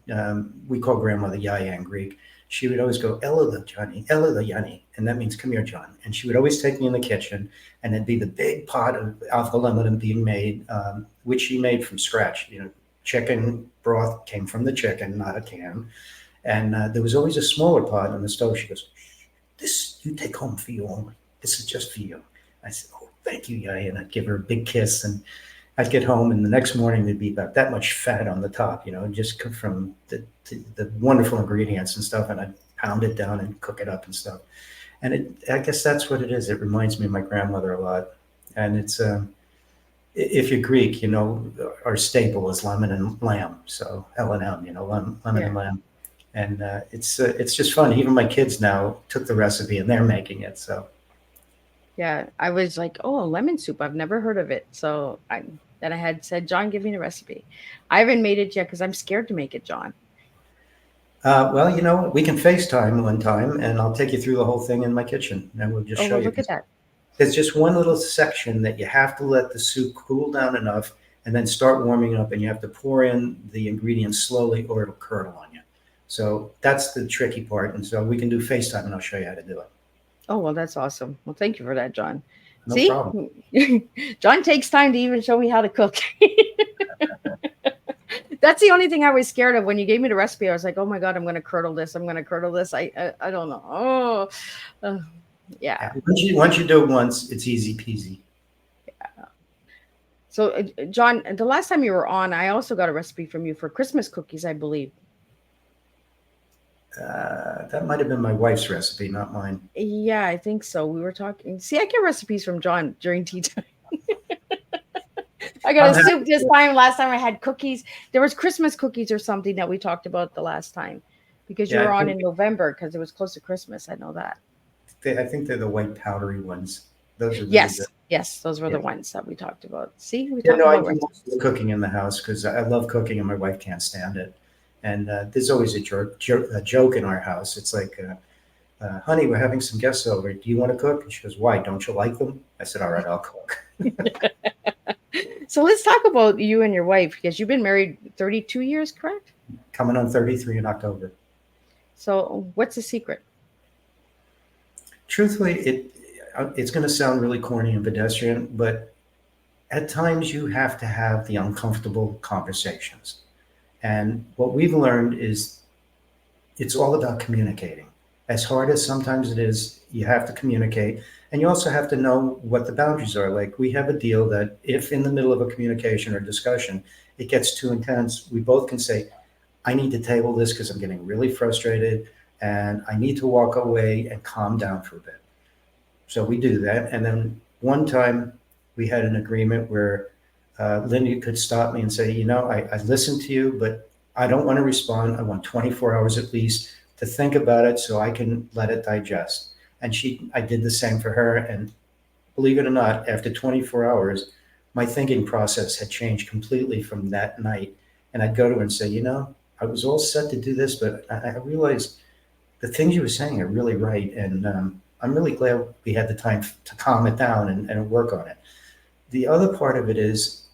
we called grandmother Yaya in Greek. She would always go, Ella the Johnny, Ella the Yanni, and that means come here, John. And she would always take me in the kitchen, and there'd be the big pot of avgolemonen being made, which she made from scratch. Chicken broth came from the chicken, not a can. And there was always a smaller pot on the stove. She goes, "This you take home for you only. This is just for you." I said, "Oh, thank you, Yaya." And I'd give her a big kiss, and I'd get home, and the next morning there'd be about that much fat on the top, just from the wonderful ingredients and stuff. And I'd pound it down and cook it up and stuff. And I guess that's what it is. It reminds me of my grandmother a lot. And if you're Greek, our staple is lemon and lamb. So L&M, lemon Yeah. and lamb. And it's just fun. Even my kids now took the recipe and they're making it. So Yeah, I was like, "Oh, lemon soup. I've never heard of it." So I had said, "John, give me the recipe." I haven't made it yet because I'm scared to make it, John. well, we can FaceTime one time, and I'll take you through the whole thing in my kitchen, and we'll just Oh, show well, you. look at that. There's just one little section that you have to let the soup cool down enough, and then start warming up, and you have to pour in the ingredients slowly, or it'll curdle on you. So that's the tricky part, and so we can do FaceTime, and I'll show you how to do it. Oh, well, that's awesome. Well, thank you for that, John. No See, problem. John takes time to even show me how to cook. That's the only thing I was scared of when you gave me the recipe. I was like, "Oh my god, I'm going to curdle this. I'm going to curdle this." I don't know. Oh, uh, yeah. Yeah. Once you do it once, it's easy peasy. So, John, the last time you were on, I also got a recipe from you for Christmas cookies, I believe. That might have been my wife's recipe, not mine. Yeah, I think so. We were talking. See, I get recipes from John during tea time. I got I'm a soup happy. this time. Last time I had cookies. There was Christmas cookies or something that we talked about the last time because you were Yeah, on in November because it was close to Christmas. I know that. I think they're the white powdery ones. Those are really good. Yes, yes, those were Yeah. the ones that we talked about. See, we Yeah, talk no, I about do most of the recipes. cooking in the house because I love cooking and my wife can't stand it. And there's always a joke in our house. It's like, honey, we're having some guests over. Do you want to cook? And she goes, why? Don't you like them? I said, all right, I'll cook. So let's talk about you and your wife because you've been married 32 years, correct? Coming on 33 in October. So what's the secret? Truthfully, it's going to sound really corny and pedestrian, but at times you have to have the uncomfortable conversations. And what we've learned is it's all about communicating. As hard as sometimes it is, you have to communicate. And you also have to know what the boundaries are. Like we have a deal that if in the middle of a communication or discussion, it gets too intense, we both can say, I need to table this because I'm getting really frustrated and I need to walk away and calm down for a bit. So we do that. And then one time we had an agreement where Lindy could stop me and say, I listened to you, but I don't want to respond. I want 24 hours at least to think about it so I can let it digest. And I did the same for her. And believe it or not, after 24 hours, my thinking process had changed completely from that night. And I'd go to her and say, I was all set to do this, but I realized the things you were saying are really right. And I'm really glad we had the time to calm it down and work on it. The other part of it is,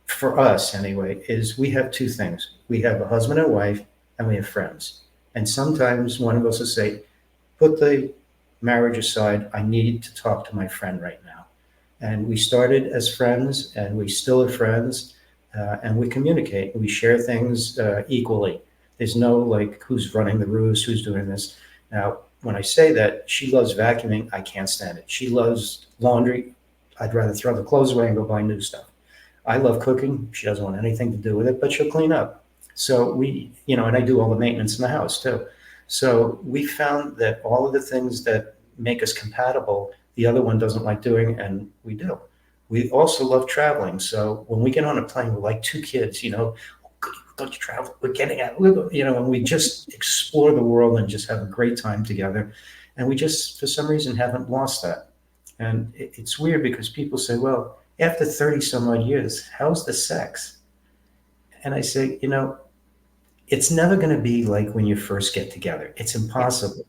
for us anyway, is we have two things. We have a husband and wife, and we have friends. And sometimes one of us will say, put the marriage aside. I need to talk to my friend right now. And we started as friends, and we still are friends, and we communicate. We share things equally. There's no like who's running the roost, who's doing this. Now, when I say that, she loves vacuuming. I can't stand it. She loves laundry. I'd rather throw the clothes away and go buy new stuff. I love cooking. She doesn't want anything to do with it, but she'll clean up. So and I do all the maintenance in the house too. So we found that all of the things that make us compatible, the other one doesn't like doing, and we do. We also love traveling. So when we get on a plane, we're like two kids, don't you travel? We're getting out, and we just explore the world and just have a great time together. And we just, for some reason, haven't lost that. And it's weird because people say, well, after 30 some odd years, how's the sex? And I say, it's never going to be like when you first get together. It's impossible.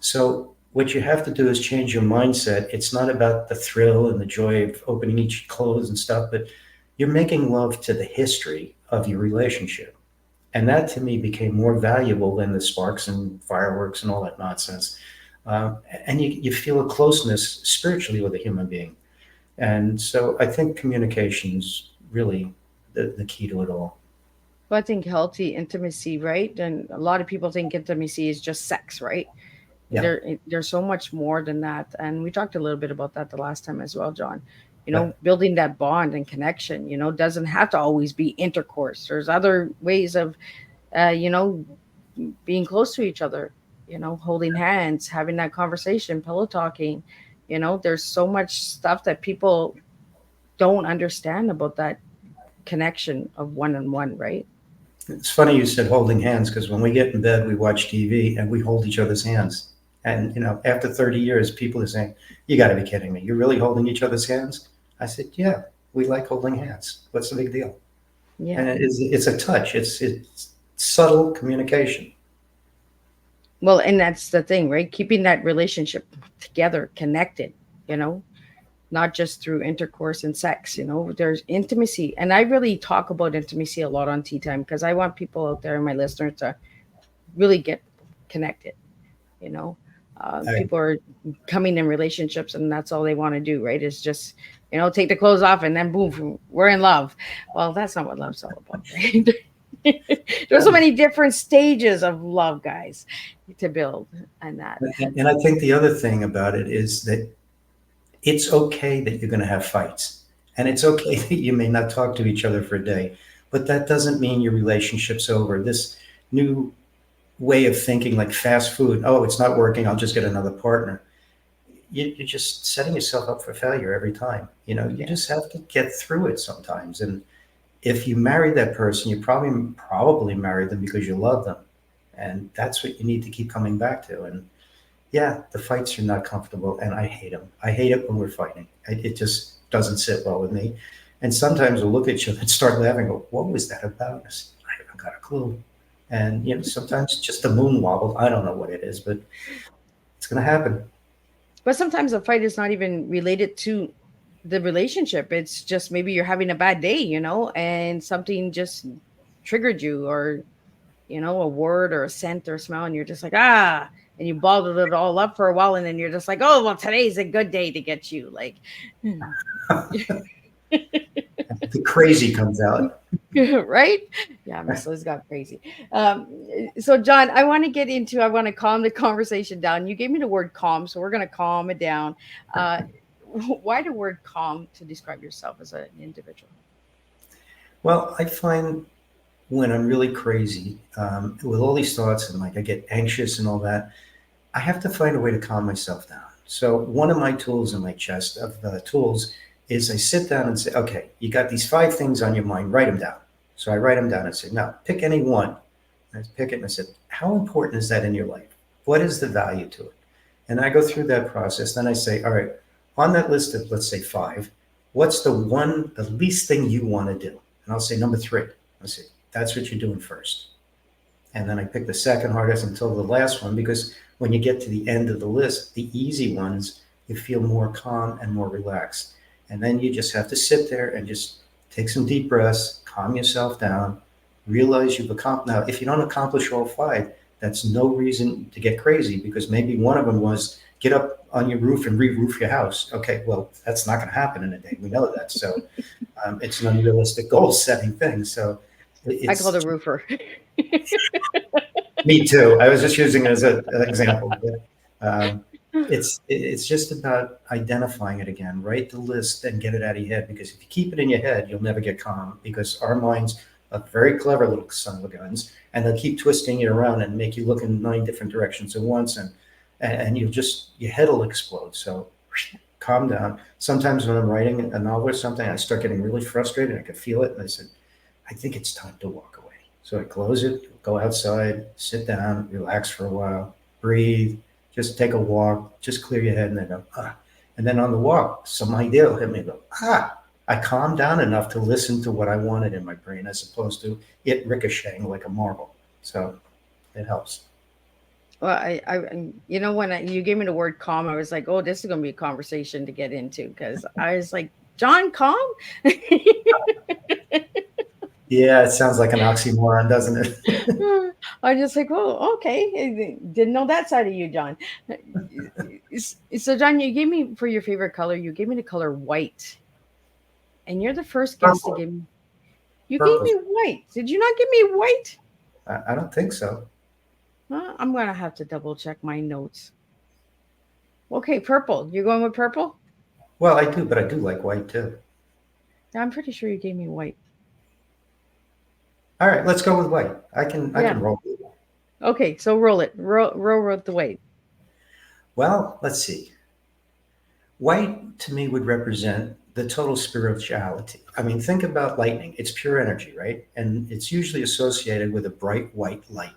So what you have to do is change your mindset. It's not about the thrill and the joy of opening each clothes and stuff, but you're making love to the history of your relationship. And that to me became more valuable than the sparks and fireworks and all that nonsense. And you feel a closeness spiritually with a human being. And so I think communication is really the key to it all. Well, I think healthy intimacy, right? And a lot of people think intimacy is just sex, right? Yeah. There's so much more than that. And we talked a little bit about that the last time as well, John. Yeah. Building that bond and connection, doesn't have to always be intercourse. There's other ways of, being close to each other, holding hands, having that conversation, pillow talking. There's so much stuff that people don't understand about that connection of one on one, right? It's funny you said holding hands because when we get in bed, we watch TV and we hold each other's hands. And, after 30 years, people are saying, you got to be kidding me. You're really holding each other's hands? I said, yeah, we like holding hands. What's the big deal? Yeah. And it's a touch. It's subtle communication. Well, and that's the thing, right? Keeping that relationship together, connected, not just through intercourse and sex, there's intimacy. And I really talk about intimacy a lot on Tea Time because I want people out there, my listeners, to really get connected. People are coming in relationships and that's all they want to do, right? Is just, take the clothes off and then boom, we're in love. Well, that's not what love's all about, right? There's so many different stages of love, guys, to build and that. And I think the other thing about it is that it's okay that you're going to have fights. And it's okay that you may not talk to each other for a day. But that doesn't mean your relationship's over. This new way of thinking, like fast food, oh, it's not working, I'll just get another partner. You're just setting yourself up for failure every time. You just have to get through it sometimes. And if you marry that person, you probably married them because you love them. And that's what you need to keep coming back to. And Yeah, the fights are not comfortable, and I hate them. I hate it when we're fighting. It just doesn't sit well with me. And sometimes we'll look at each other and start laughing. Go, what was that about? I haven't got a clue. And sometimes just the moon wobble. I don't know what it is, but it's going to happen. But sometimes a fight is not even related to the relationship. It's just maybe you're having a bad day, and something just triggered you, or a word or a scent or a smell, and you're just like, and you bottled it all up for a while, and then you're just like, oh, well, today's a good day to get you. Like, The crazy comes out. right? Yeah, Miss Liz got crazy. So, John, I want to calm the conversation down. You gave me the word calm, so we're going to calm it down. Why the word calm to describe yourself as an individual? Well, I find when I'm really crazy, with all these thoughts and like I get anxious and all that, I have to find a way to calm myself down. So one of my tools in my chest of the tools is I sit down and say, okay, you got these 5 things on your mind, write them down. So I write them down and say, no, pick any one. And I pick it and I said, how important is that in your life? What is the value to it? And I go through that process. Then I say, all right, on that list of, let's say 5, what's the least thing you want to do? And I'll say number 3. I say, that's what you're doing first. And then I pick the second hardest until the last one, because when you get to the end of the list, the easy ones, you feel more calm and more relaxed. And then you just have to sit there and just take some deep breaths, calm yourself down, realize you've accomplished. Now, if you don't accomplish all 5, that's no reason to get crazy, because maybe one of them was get up on your roof and re-roof your house. Okay, well, that's not going to happen in a day. We know that. So it's an unrealistic goal setting thing. So I call the roofer. Me too. I was just using it as an example. But, it's just about identifying it again. Write the list and get it out of your head, because if you keep it in your head, you'll never get calm, because our minds are very clever little son of a guns, and they'll keep twisting you around and make you look in 9 different directions at once, and your head will explode. So calm down. Sometimes when I'm writing a novel or something, I start getting really frustrated. I can feel it, and I said, I think it's time to walk away. So I close it, go outside, sit down, relax for a while, breathe, just take a walk, just clear your head, and then go, And then on the walk, some idea will hit me, go, I calmed down enough to listen to what I wanted in my brain, as opposed to it ricocheting like a marble. So it helps. Well, when you gave me the word calm, I was like, oh, this is going to be a conversation to get into, because I was like, John, calm? Yeah, it sounds like an oxymoron, doesn't it? I just like, oh, okay. Didn't know that side of you, John. So, John, you gave me, for your favorite color, you gave me the color white. And you're the first guest to give me. You Purple. gave me white. Did you not give me white? I don't think so. I'm going to have to double check my notes. Okay, purple. You're going with purple? Well, I do, but I do like white too. Yeah, I'm pretty sure you gave me white. All right, let's go with white. I can roll. Okay, so roll it. Roll the white. Well, let's see. White to me would represent the total spirituality. I mean, think about lightning. It's pure energy, right? And it's usually associated with a bright white light.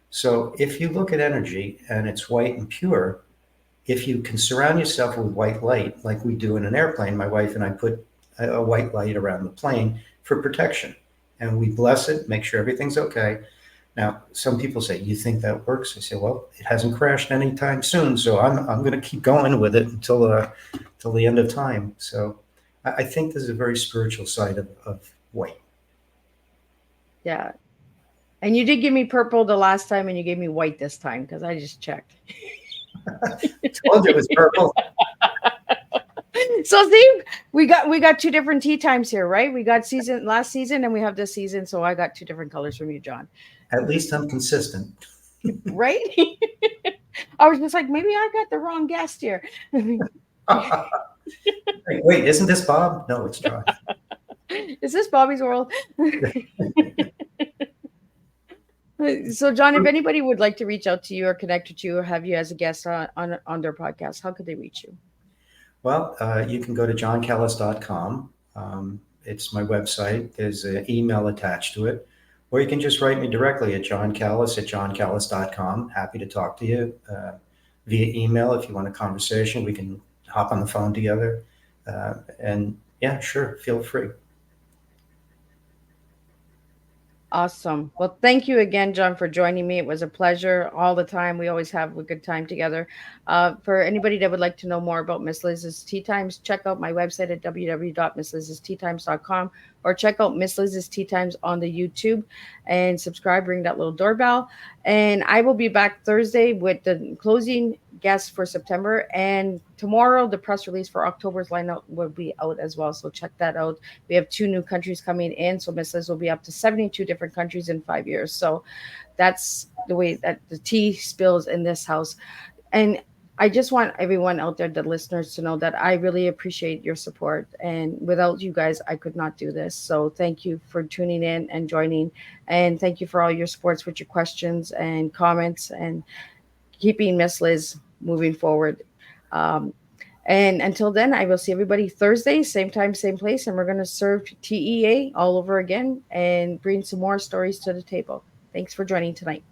So if you look at energy and it's white and pure, if you can surround yourself with white light, like we do in an airplane, my wife and I put a white light around the plane for protection. And we bless it, make sure everything's okay. Now, some people say, you think that works? I say, well, it hasn't crashed anytime soon, so I'm going to keep going with it until the end of time. So I think there's a very spiritual side of white. Yeah. And you did give me purple the last time, and you gave me white this time, because I just checked. Told you it was purple. So see, we got 2 different tea times here, right? We got last season, and we have this season. So I got 2 different colors from you, John. At least I'm consistent. Right? I was just like, maybe I got the wrong guest here. Wait, isn't this Bob? No, it's John. Is this Bobby's World? So, John, if anybody would like to reach out to you or connect with you or have you as a guest on their podcast, how could they reach you? Well, you can go to johncallas.com. It's my website. There's an email attached to it. Or you can just write me directly at johncallas@johncallas.com. Happy to talk to you. via email if you want a conversation. We can hop on the phone together. And yeah, sure, feel free. Awesome. Well, thank you again, John, for joining me. It was a pleasure all the time. We always have a good time together. For anybody that would like to know more about Miss Liz's Tea Times, check out my website at www.misslizsteatimes.com, or check out Miss Liz's Tea Times on the YouTube and subscribe, ring that little doorbell. And I will be back Thursday with the closing guests for September. And tomorrow, the press release for October's lineup will be out as well. So check that out. We have 2 new countries coming in. So Miss Liz will be up to 72 different countries in 5 years. So that's the way that the tea spills in this house. And I just want everyone out there, the listeners, to know that I really appreciate your support. And without you guys, I could not do this. So thank you for tuning in and joining. And thank you for all your supports with your questions and comments and keeping Miss Liz moving forward. Um, and until then, I will see everybody Thursday, same time, same place. And we're going to serve TEA all over again and bring some more stories to the table. Thanks for joining tonight.